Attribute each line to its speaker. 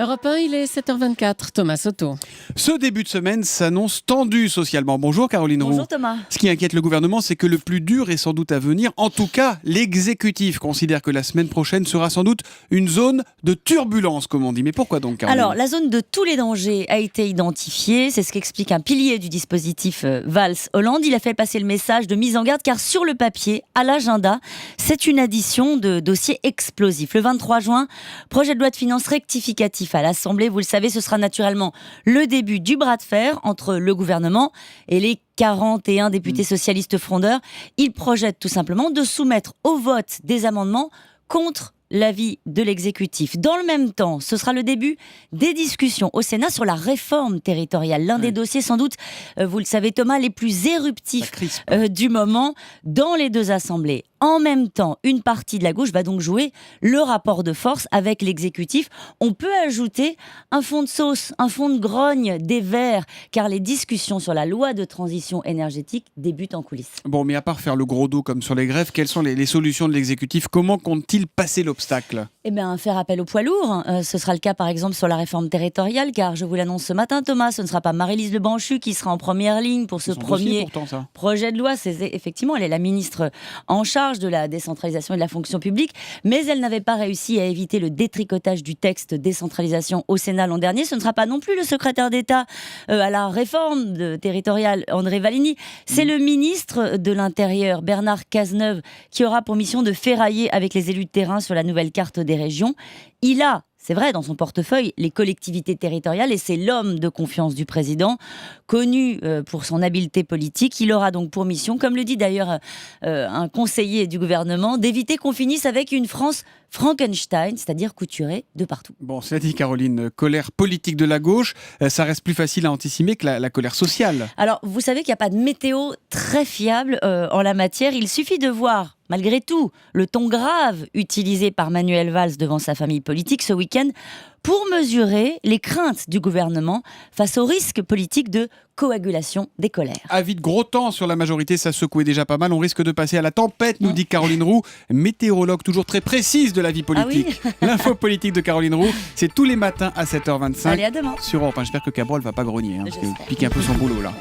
Speaker 1: Europe 1, il est 7h24, Thomas Soto.
Speaker 2: Ce début de semaine s'annonce tendu socialement. Bonjour Caroline Roux.
Speaker 3: Bonjour Thomas.
Speaker 2: Ce qui inquiète le gouvernement, c'est que le plus dur est sans doute à venir. En tout cas, l'exécutif considère que la semaine prochaine sera sans doute une zone de turbulence, comme on dit. Mais pourquoi donc, Caroline ?
Speaker 3: Alors, la zone de tous les dangers a été identifiée. C'est ce qu'explique un pilier du dispositif Valls-Hollande. Il a fait passer le message de mise en garde, car sur le papier, à l'agenda, c'est une addition de dossiers explosifs. Le 23 juin, projet de loi de finances rectificatif à l'Assemblée. Vous le savez, ce sera naturellement le début du bras de fer entre le gouvernement et les 41 députés socialistes frondeurs. Ils projettent tout simplement de soumettre au vote des amendements contre l'avis de l'exécutif. Dans le même temps, ce sera le début des discussions au Sénat sur la réforme territoriale. L'un des dossiers, sans doute, vous le savez Thomas, les plus éruptifs du moment dans les deux assemblées. En même temps, une partie de la gauche va donc jouer le rapport de force avec l'exécutif. On peut ajouter un fond de sauce, un fond de grogne des Verts, car les discussions sur la loi de transition énergétique débutent en coulisses.
Speaker 2: Bon, mais à part faire le gros dos comme sur les grèves, quelles sont les solutions de l'exécutif ? Comment compte-t-il passer l'obstacle ?
Speaker 3: Eh bien, faire appel au poids lourd. Ce sera le cas, par exemple, sur la réforme territoriale, car je vous l'annonce ce matin, Thomas, ce ne sera pas Maryse Lebranchu qui sera en première ligne pour ce premier projet de loi. Effectivement, elle est la ministre en charge de la décentralisation et de la fonction publique, mais elle n'avait pas réussi à éviter le détricotage du texte décentralisation au Sénat l'an dernier. Ce ne sera pas non plus le secrétaire d'État à la réforme territoriale, André Vallini. C'est le ministre de l'Intérieur, Bernard Cazeneuve, qui aura pour mission de ferrailler avec les élus de terrain sur la nouvelle carte des régions. Il a, c'est vrai, dans son portefeuille, les collectivités territoriales, et c'est l'homme de confiance du président, connu pour son habileté politique. Il aura donc pour mission, comme le dit d'ailleurs un conseiller du gouvernement, d'éviter qu'on finisse avec une France Frankenstein, c'est-à-dire couturée de partout.
Speaker 2: Bon, cela dit Caroline, colère politique de la gauche, ça reste plus facile à anticiper que la colère sociale.
Speaker 3: Alors, vous savez qu'il n'y a pas de météo très fiable en la matière. Il suffit de voir, malgré tout, le ton grave utilisé par Manuel Valls devant sa famille politique ce week-end pour mesurer les craintes du gouvernement face au risque politique de coagulation des colères.
Speaker 2: Avis de gros temps sur la majorité, ça secouait déjà pas mal. On risque de passer à la tempête, nous dit Caroline Roux, météorologue toujours très précise de la vie politique.
Speaker 3: Ah oui.
Speaker 2: L'info politique de Caroline Roux, c'est tous les matins à 7h25.
Speaker 3: Allez, à demain.
Speaker 2: Sur Europe 1. J'espère que Cabrol va pas grogner, parce qu'il pique un peu son boulot là.